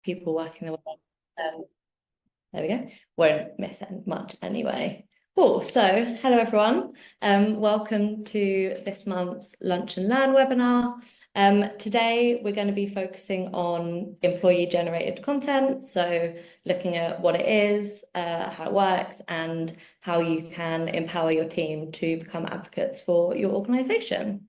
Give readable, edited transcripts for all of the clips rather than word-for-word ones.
people working their way up. There we go. Won't miss much anyway. Cool. So, hello everyone. Welcome to this month's Lunch and Learn webinar. Today we're going to be focusing on employee-generated content. So, looking at what it is, how it works, and how you can empower your team to become advocates for your organization.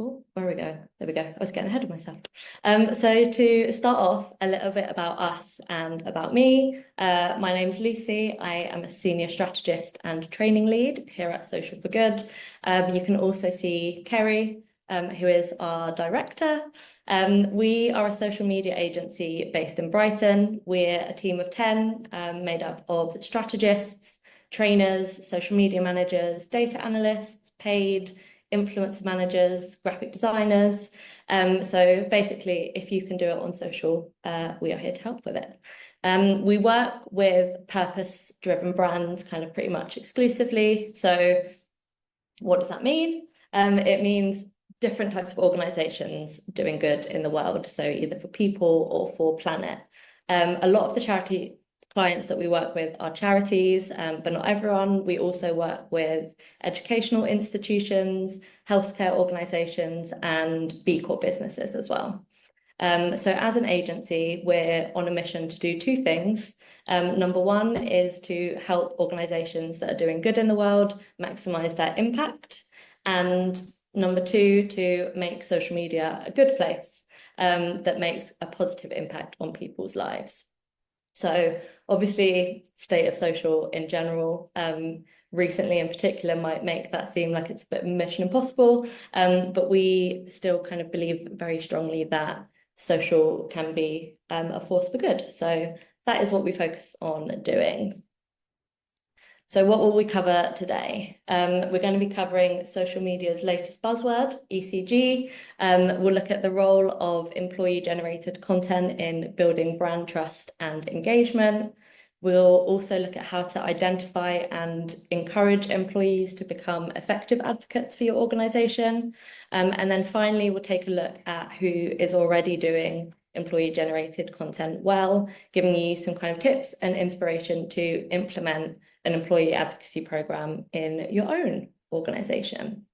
Oh, where we go? There we go. I was getting ahead of myself. So to start off, a little bit about us and about me. My name's Lucy. I am a senior strategist and training lead here at Social for Good. You can also see Kerry, who is our director. We are a social media agency based in Brighton. We're a team of 10 made up of strategists, trainers, social media managers, data analysts, paid influencer managers, graphic designers. So basically, if you can do it on social, we are here to help with it. We work with purpose-driven brands kind of pretty much exclusively. So what does that mean? It means different types of organizations doing good in the world. So either for people or for planet. A lot of the charity clients that we work with are charities, but not everyone. We also work with educational institutions, healthcare organizations, and B Corp businesses as well. So as an agency, we're on a mission to do two things. Number one is to help organizations that are doing good in the world maximize their impact. And number two, to make social media a good place that makes a positive impact on people's lives. So obviously, state of social in general, recently in particular, might make that seem like it's a bit mission impossible, but we still kind of believe very strongly that social can be a force for good. So that is what we focus on doing. So what will we cover today? We're going to be covering social media's latest buzzword, ECG. We'll look at the role of employee-generated content in building brand trust and engagement. We'll also look at how to identify and encourage employees to become effective advocates for your organization. And then finally, we'll take a look at who is already doing employee-generated content well, giving you some kind of tips and inspiration to implement an employee advocacy program in your own organization.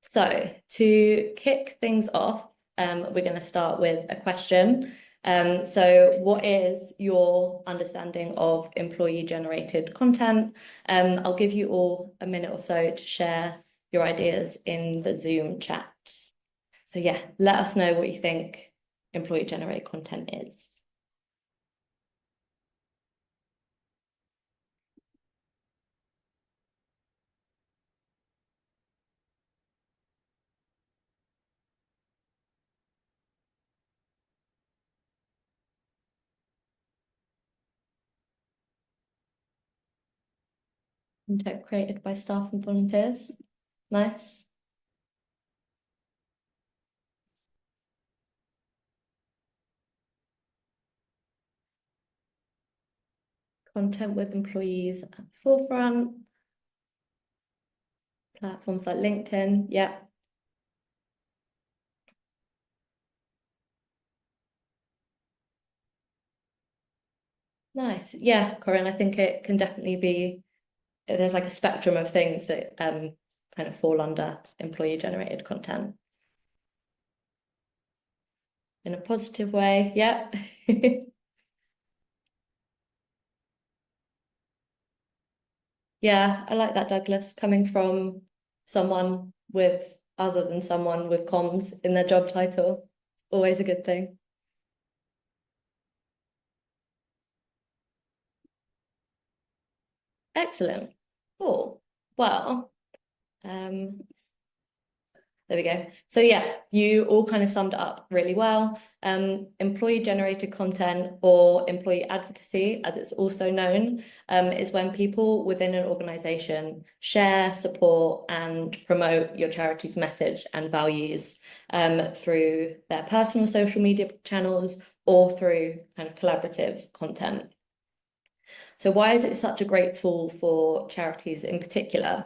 So to kick things off, we're going to start with a question. So what is your understanding of employee-generated content? I'll give you all a minute or so to share your ideas in the Zoom chat. So yeah, let us know what you think employee-generated content is. Content created by staff and volunteers. Nice. Content with employees at the forefront. Platforms like LinkedIn, yeah. Nice. Yeah, Corinne, I think it can definitely be, there's like a spectrum of things that kind of fall under employee-generated content. In a positive way, yeah. Yeah, I like that, Douglas, coming from someone with, other than someone with comms in their job title. Always a good thing. Excellent. Cool. Well, there we go. So yeah, you all kind of summed it up really well. Employee-generated content, or employee advocacy, as it's also known, is when people within an organization share, support, and promote your charity's message and values through their personal social media channels or through kind of collaborative content. So why is it such a great tool for charities in particular?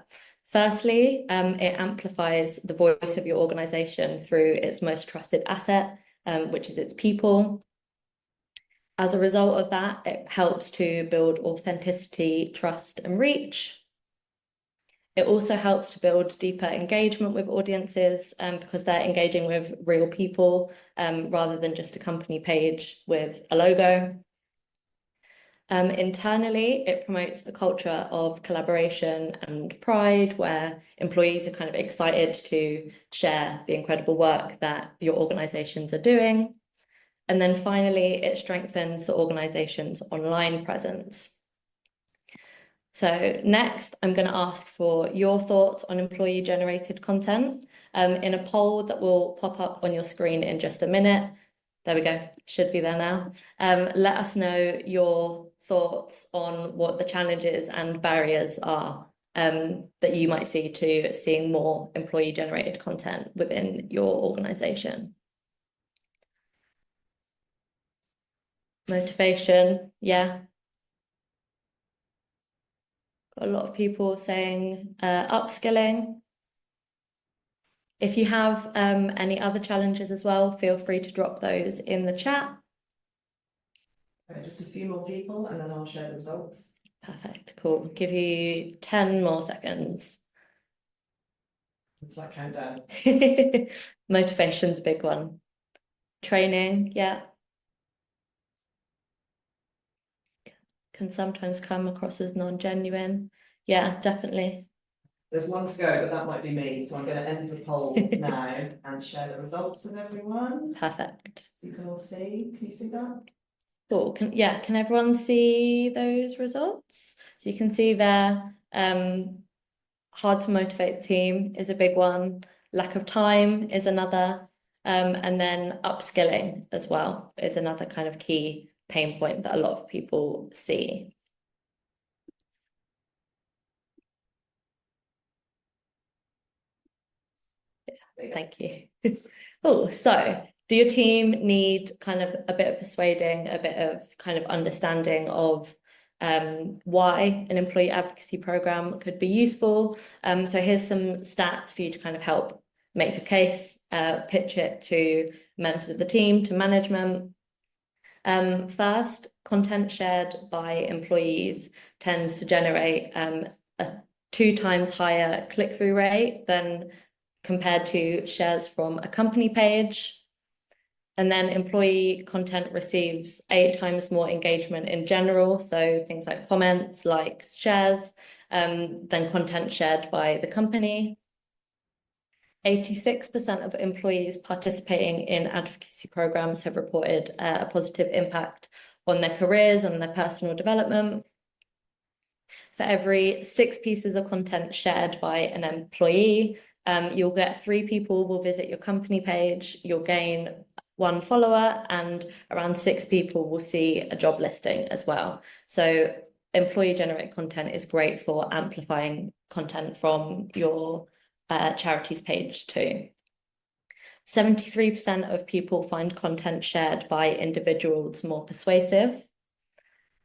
Firstly, it amplifies the voice of your organization through its most trusted asset, which is its people. As a result of that, it helps to build authenticity, trust, and reach. It also helps to build deeper engagement with audiences because they're engaging with real people rather than just a company page with a logo. Internally, it promotes a culture of collaboration and pride where employees are kind of excited to share the incredible work that your organizations are doing. And then finally, it strengthens the organization's online presence. So next, I'm going to ask for your thoughts on employee-generated content in a poll that will pop up on your screen in just a minute. There we go, should be there now. Let us know your thoughts on what the challenges and barriers are that you might see to seeing more employee-generated content within your organization. Motivation, yeah. Got a lot of people saying upskilling. If you have any other challenges as well, feel free to drop those in the chat. Just a few more people and then I'll share the results. Perfect, cool. Give you 10 more seconds. It's like countdown. Motivation's a big one. Training, yeah. Can sometimes come across as non-genuine. Yeah, definitely. There's one to go, but that might be me. So I'm going to end the poll now and share the results with everyone. Perfect. So you can all see. Can you see that? Cool. Can everyone see those results? So you can see there, hard to motivate the team is a big one. Lack of time is another. And then upskilling as well is another kind of key pain point that a lot of people see. Thank you. Oh, so do your team need kind of a bit of persuading, a bit of kind of understanding of why an employee advocacy program could be useful? So here's some stats for you to kind of help make a case, pitch it to members of the team, to management. First, content shared by employees tends to generate a 2 times higher click-through rate than compared to shares from a company page. And then employee content receives 8 times more engagement in general, so things like comments, likes, shares, than content shared by the company. 86% of employees participating in advocacy programs have reported a positive impact on their careers and their personal development. For every 6 pieces of content shared by an employee, you'll get 3 people will visit your company page, you'll gain 1 follower, and around 6 people will see a job listing as well. So employee generated content is great for amplifying content from your charities page too. 73% of people find content shared by individuals more persuasive.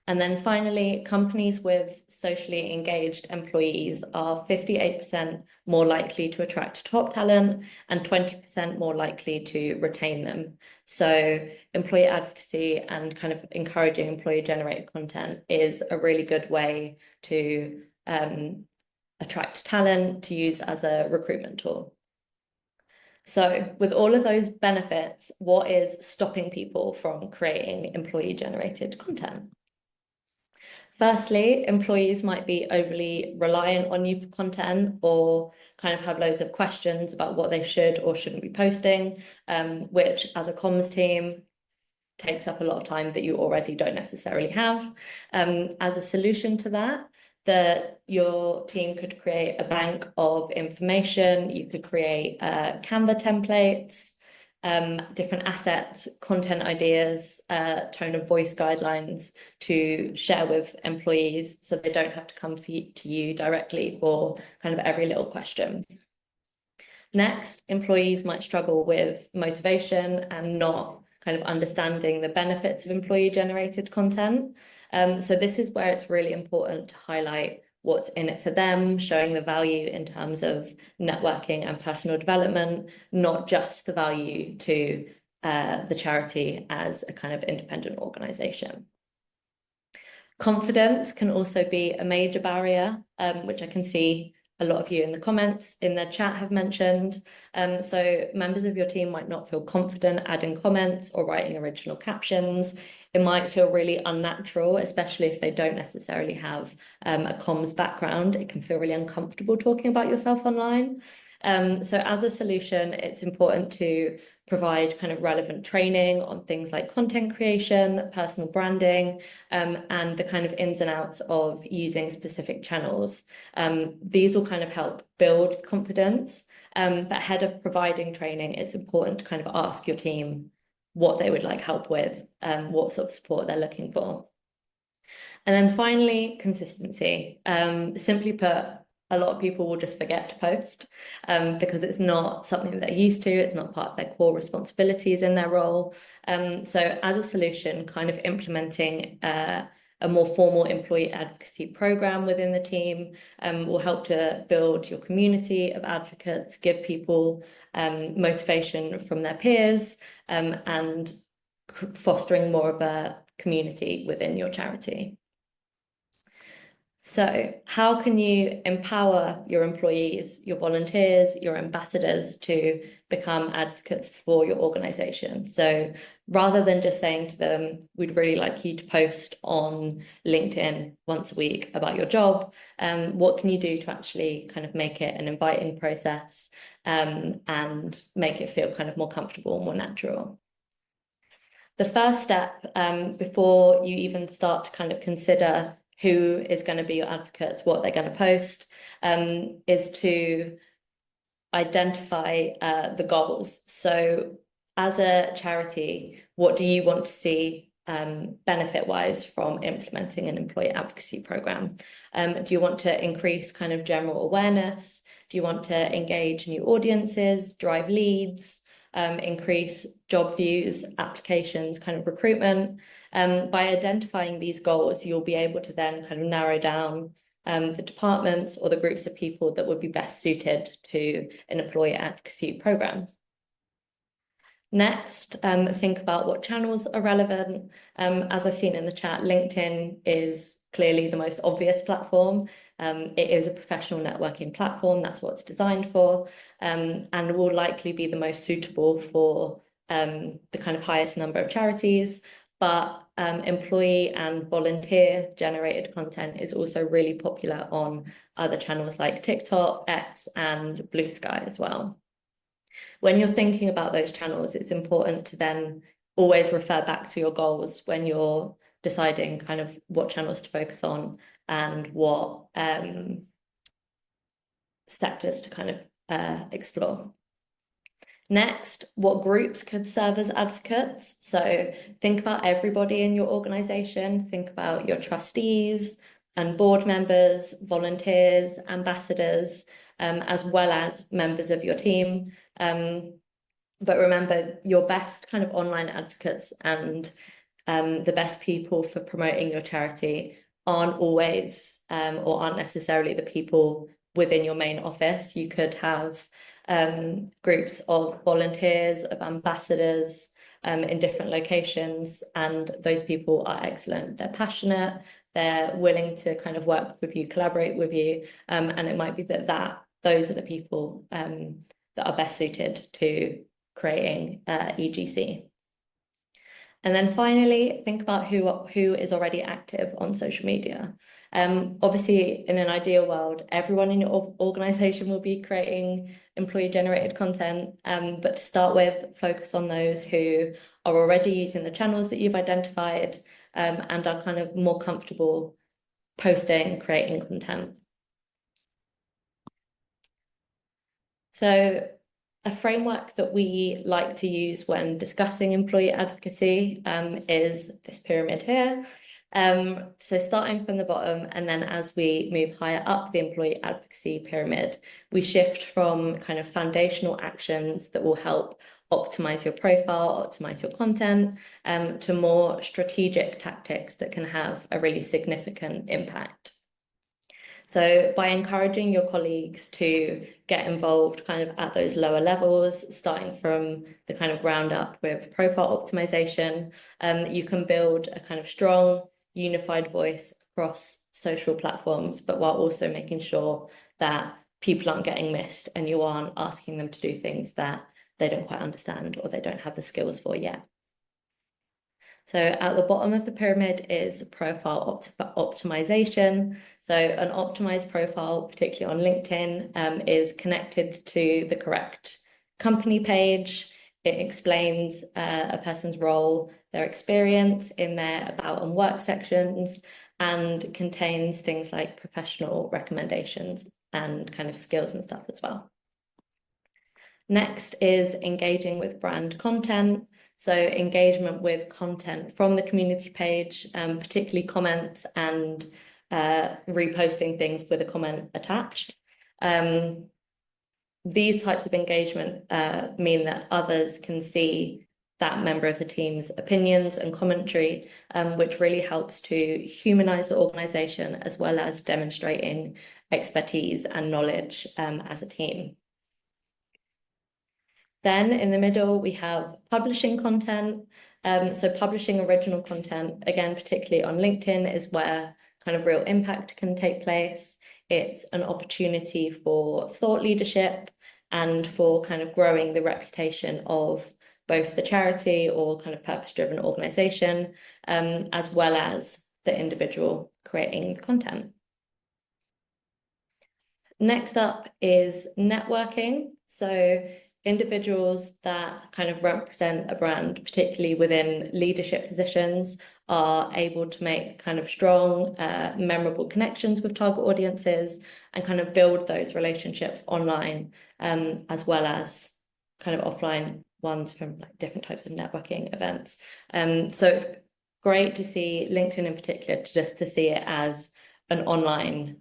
And then finally, companies with socially engaged employees are 58% more likely to attract top talent and 20% more likely to retain them. So employee advocacy and kind of encouraging employee generated content is a really good way to attract talent to use as a recruitment tool. So with all of those benefits, what is stopping people from creating employee generated content? Firstly, employees might be overly reliant on you for content or kind of have loads of questions about what they should or shouldn't be posting, which as a comms team takes up a lot of time that you already don't necessarily have. As a solution to that, your team could create a bank of information. You could create Canva templates, different assets, content ideas, tone of voice guidelines to share with employees so they don't have to come to you directly for kind of every little question. Next, employees might struggle with motivation and not kind of understanding the benefits of employee generated content. So this is where it's really important to highlight what's in it for them, showing the value in terms of networking and personal development, not just the value to the charity as a kind of independent organization. Confidence can also be a major barrier, which I can see a lot of you in the comments in the chat have mentioned. So members of your team might not feel confident adding comments or writing original captions. It might feel really unnatural, especially if they don't necessarily have a comms background. It can feel really uncomfortable talking about yourself online. So as a solution, it's important to provide kind of relevant training on things like content creation, personal branding, and the kind of ins and outs of using specific channels. These will kind of help build confidence, but ahead of providing training, it's important to kind of ask your team what they would like help with, what sort of support they're looking for. And then finally, consistency. Simply put, a lot of people will just forget to post because it's not something they're used to. It's not part of their core responsibilities in their role. So as a solution, kind of implementing a more formal employee advocacy program within the team will help to build your community of advocates, give people motivation from their peers, and fostering more of a community within your charity. So how can you empower your employees, your volunteers, your ambassadors to become advocates for your organization? So rather than just saying to them, we'd really like you to post on LinkedIn once a week about your job, what can you do to actually kind of make it an inviting process and make it feel kind of more comfortable, more natural? The first step before you even start to kind of consider who is going to be your advocates, what they're going to post, is to identify the goals. So as a charity, what do you want to see benefit-wise from implementing an employee advocacy program? Do you want to increase kind of general awareness? Do you want to engage new audiences, drive leads, increase job views, applications, kind of recruitment? By identifying these goals, you'll be able to then kind of narrow down the departments or the groups of people that would be best suited to an employee advocacy program. Next, think about what channels are relevant. As I've seen in the chat, LinkedIn is clearly the most obvious platform. It is a professional networking platform. That's what it's designed for, and will likely be the most suitable for the kind of highest number of charities. But employee and volunteer generated content is also really popular on other channels like TikTok, X, and Blue Sky as well. When you're thinking about those channels, it's important to then always refer back to your goals when you're deciding kind of what channels to focus on and what sectors to kind of explore. Next, what groups could serve as advocates? So think about everybody in your organization. Think about your trustees and board members, volunteers, ambassadors, as well as members of your team. But remember, your best kind of online advocates and the best people for promoting your charity aren't always or aren't necessarily the people within your main office. You could have groups of volunteers, of ambassadors in different locations, and those people are excellent. They're passionate, they're willing to kind of work with you, collaborate with you, and it might be that those are the people that are best suited to creating EGC. And then finally, think about who is already active on social media. Obviously, in an ideal world, everyone in your organization will be creating employee-generated content, but to start with, focus on those who are already using the channels that you've identified and are kind of more comfortable posting, creating content. So a framework that we like to use when discussing employee advocacy is this pyramid here. So starting from the bottom, and then as we move higher up the employee advocacy pyramid, we shift from kind of foundational actions that will help optimize your profile, optimize your content, to more strategic tactics that can have a really significant impact. So by encouraging your colleagues to get involved kind of at those lower levels, starting from the kind of ground up with profile optimization, you can build a kind of strong, unified voice across social platforms, but while also making sure that people aren't getting missed and you aren't asking them to do things that they don't quite understand or they don't have the skills for yet. So at the bottom of the pyramid is profile optimization. So an optimized profile, particularly on LinkedIn, is connected to the correct company page. It explains a person's role, their experience in their about and work sections, and contains things like professional recommendations and kind of skills and stuff as well. Next is engaging with brand content. So engagement with content from the community page, particularly comments and reposting things with a comment attached. These types of engagement mean that others can see that member of the team's opinions and commentary, which really helps to humanize the organization as well as demonstrating expertise and knowledge as a team. Then in the middle, we have publishing content. So publishing original content, again, particularly on LinkedIn, is where kind of real impact can take place. It's an opportunity for thought leadership and for kind of growing the reputation of both the charity or kind of purpose-driven organization, as well as the individual creating content. Next up is networking. So individuals that kind of represent a brand, particularly within leadership positions, are able to make kind of strong, memorable connections with target audiences and kind of build those relationships online, as well as kind of offline ones from like different types of networking events. So it's great to see LinkedIn in particular, just to see it as an online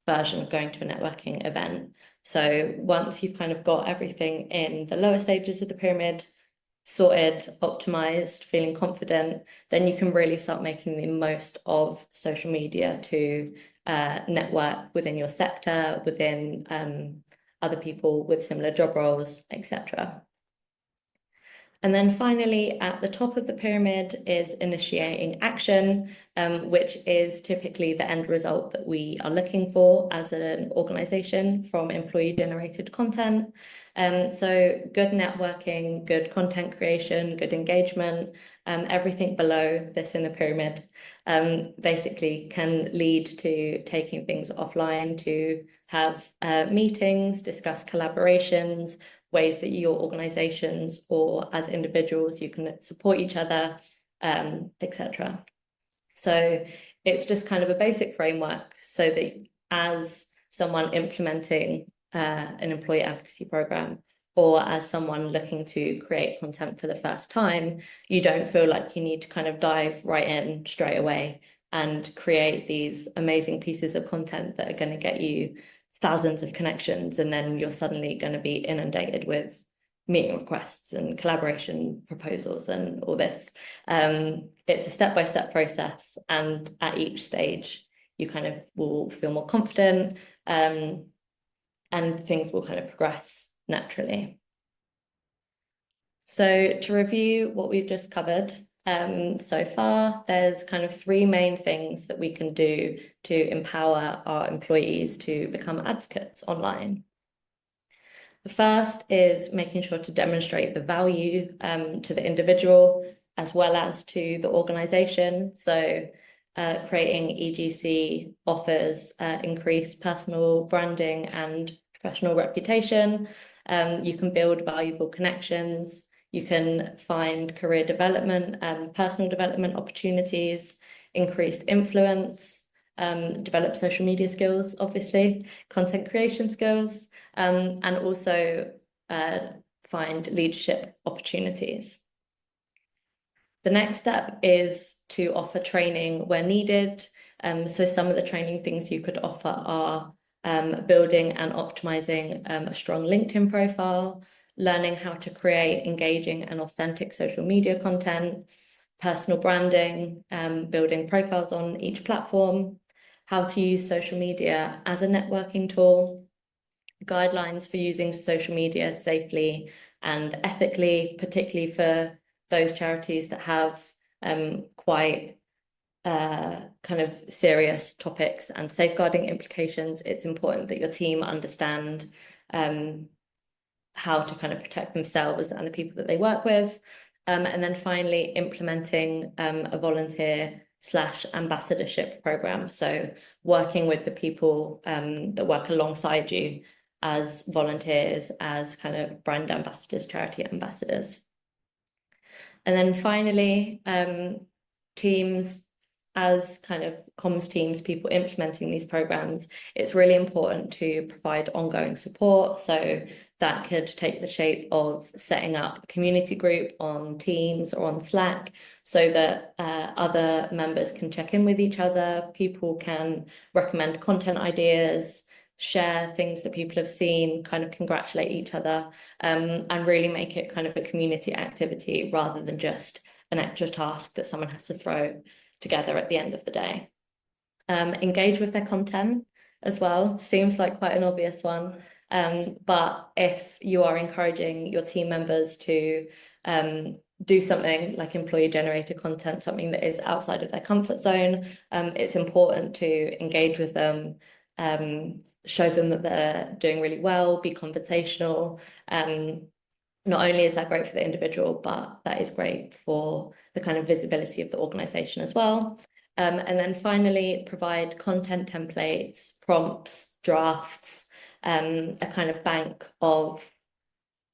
version of going to a networking event. So once you've kind of got everything in the lower stages of the pyramid sorted, optimized, feeling confident, then you can really start making the most of social media to network within your sector, within other people with similar job roles, etc. And then finally, at the top of the pyramid is initiating action, which is typically the end result that we are looking for as an organization from employee-generated content. So good networking, good content creation, good engagement, everything below this in the pyramid basically can lead to taking things offline to have meetings, discuss collaborations, ways that your organizations or as individuals you can support each other, etc. So it's just kind of a basic framework so that as someone implementing an employee advocacy program or as someone looking to create content for the first time, you don't feel like you need to kind of dive right in straight away and create these amazing pieces of content that are going to get you thousands of connections, and then you're suddenly going to be inundated with meeting requests and collaboration proposals and all this. It's a step-by-step process, and at each stage you kind of will feel more confident, and things will kind of progress naturally. So to review what we've just covered so far, there's kind of three main things that we can do to empower our employees to become advocates online. The first is making sure to demonstrate the value to the individual as well as to the organization. So creating EGC offers increase personal branding and professional reputation. You can build valuable connections. You can find career development and personal development opportunities, increased influence, develop social media skills, obviously, content creation skills, and also find leadership opportunities. The next step is to offer training where needed. So some of the training things you could offer are building and optimizing a strong LinkedIn profile, learning how to create engaging and authentic social media content, personal branding, building profiles on each platform, how to use social media as a networking tool, guidelines for using social media safely and ethically, particularly for those charities that have quite kind of serious topics and safeguarding implications. It's important that your team understand how to kind of protect themselves and the people that they work with. And then finally, implementing a volunteer/ambassadorship program. So working with the people that work alongside you as volunteers, as kind of brand ambassadors, charity ambassadors. And then finally, teams, as kind of comms teams, people implementing these programs, it's really important to provide ongoing support. So that could take the shape of setting up a community group on Teams or on Slack so that other members can check in with each other. People can recommend content ideas, share things that people have seen, kind of congratulate each other, and really make it kind of a community activity rather than just an extra task that someone has to throw together at the end of the day. Engage with their content as well. Seems like quite an obvious one. But if you are encouraging your team members to do something like employee generated content, something that is outside of their comfort zone, it's important to engage with them, show them that they're doing really well, be conversational. Not only is that great for the individual, but that is great for the kind of visibility of the organization as well. And then finally, provide content templates, prompts, drafts, a kind of bank of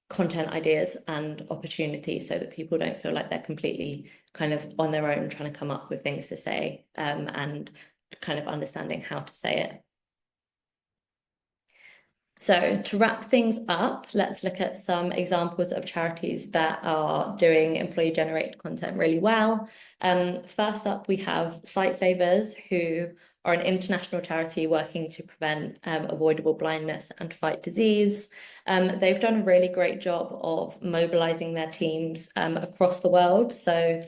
content ideas and opportunities so that people don't feel like they're completely kind of on their own trying to come up with things to say, and kind of understanding how to say it. So to wrap things up, let's look at some examples of charities that are doing employee-generated content really well. First up, we have Sightsavers, who are an international charity working to prevent avoidable blindness and fight disease. They've done a really great job of mobilizing their teams across the world. So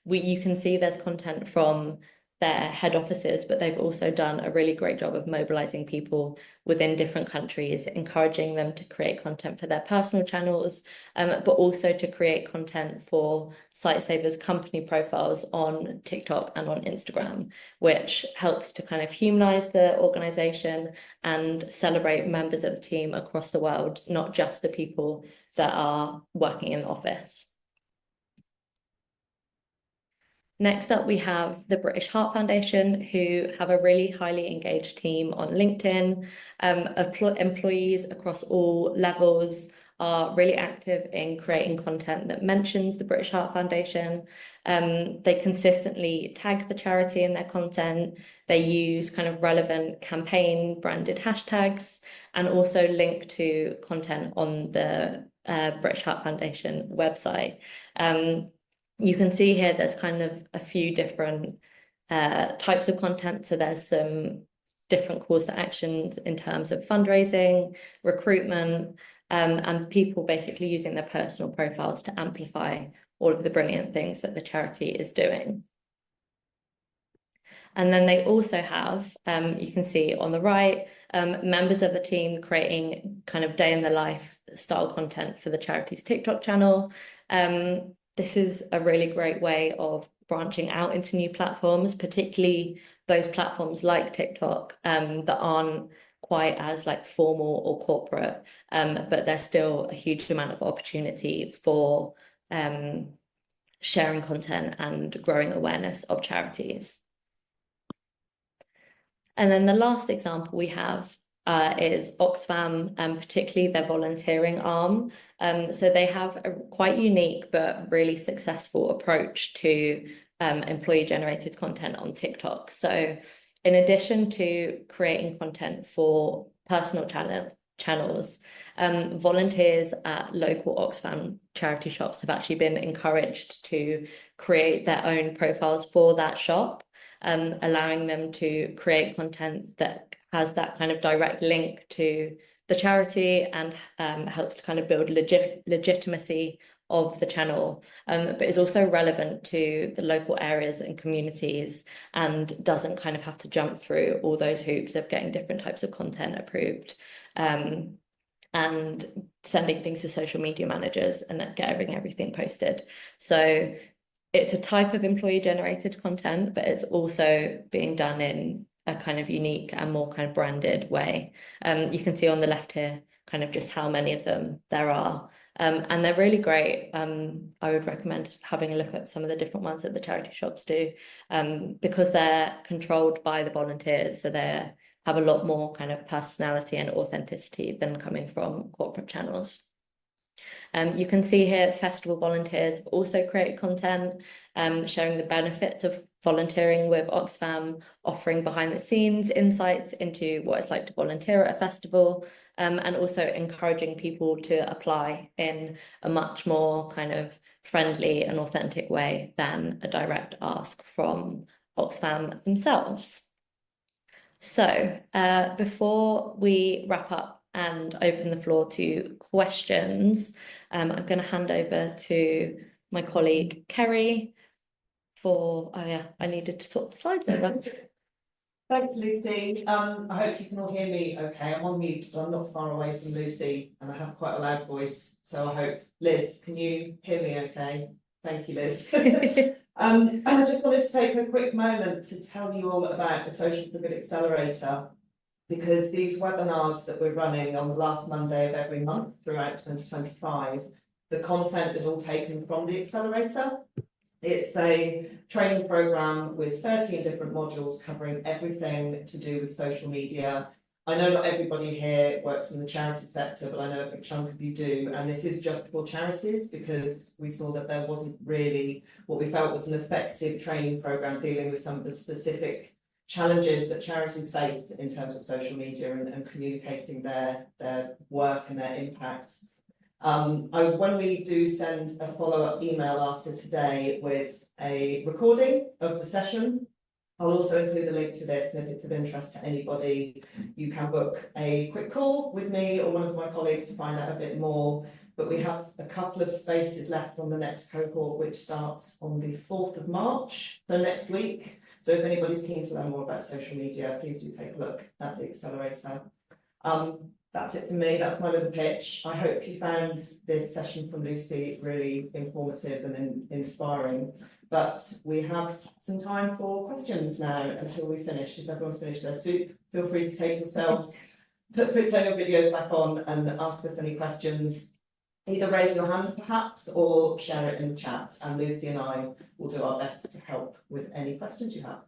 you can see there's content from their head offices, but they've also done a really great job of mobilizing people within different countries, encouraging them to create content for their personal channels, but also to create content for Sightsavers company profiles on TikTok and on Instagram, which helps to kind of humanize the organization and celebrate members of the team across the world, not just the people that are working in the office. Next up, we have the British Heart Foundation, who have a really highly engaged team on LinkedIn. Employees across all levels are really active in creating content that mentions the British Heart Foundation. They consistently tag the charity in their content. They use kind of relevant campaign branded hashtags and also link to content on the British Heart Foundation website. You can see here there's kind of a few different types of content. So there's some different calls to actions in terms of fundraising, recruitment, and people basically using their personal profiles to amplify all of the brilliant things that the charity is doing. And then they also have, you can see on the right, members of the team creating kind of day in the life style content for the charity's TikTok channel. This is a really great way of branching out into new platforms, particularly those platforms like TikTok that aren't quite as like formal or corporate, but there's still a huge amount of opportunity for sharing content and growing awareness of charities. And then the last example we have is Oxfam, particularly their volunteering arm. So they have a quite unique but really successful approach to employee-generated content on TikTok. So in addition to creating content for personal channels, volunteers at local Oxfam charity shops have actually been encouraged to create their own profiles for that shop, allowing them to create content that has that kind of direct link to the charity and helps to kind of build legitimacy of the channel, but is also relevant to the local areas and communities and doesn't kind of have to jump through all those hoops of getting different types of content approved, and sending things to social media managers and getting everything posted. So it's a type of employee generated content, but it's also being done in a kind of unique and more kind of branded way. You can see on the left here kind of just how many of them there are. And they're really great. I would recommend having a look at some of the different ones that the charity shops do, because they're controlled by the volunteers. So they have a lot more kind of personality and authenticity than coming from corporate channels. You can see here festival volunteers also create content, showing the benefits of volunteering with Oxfam, offering behind the scenes insights into what it's like to volunteer at a festival, and also encouraging people to apply in a much more kind of friendly and authentic way than a direct ask from Oxfam themselves. So before we wrap up and open the floor to questions, I'm going to hand over to my colleague Kerry for, oh yeah, I needed to swap the slides over. Thanks, Lucy. I hope you can all hear me okay. I'm on mute, but I'm not far away from Lucy and I have quite a loud voice. So I hope, Liz, can you hear me okay? Thank you, Liz. And I just wanted to take a quick moment to tell you all about the Social for Good Accelerator, because these webinars that we're running on the last Monday of every month throughout 2025, the content is all taken from the accelerator. It's a training program with 13 different modules covering everything to do with social media. I know not everybody here works in the charity sector, but I know a big chunk of you do. And this is just for charities because we saw that there wasn't really what we felt was an effective training program dealing with some of the specific challenges that charities face in terms of social media and communicating their work and their impact. When we do send a follow-up email after today with a recording of the session, I'll also include a link to this, and if it's of interest to anybody, you can book a quick call with me or one of my colleagues to find out a bit more. But we have a couple of spaces left on the next cohort, which starts on the 4th of March, so next week. So if anybody's keen to learn more about social media, please do take a look at the accelerator. That's it for me. That's my little pitch. I hope you found this session from Lucy really informative and inspiring. But we have some time for questions now until we finish. If everyone's finished their soup, feel free to take yourselves, turn your videos back on and ask us any questions. Either raise your hand perhaps or share it in the chat, and Lucy and I will do our best to help with any questions you have.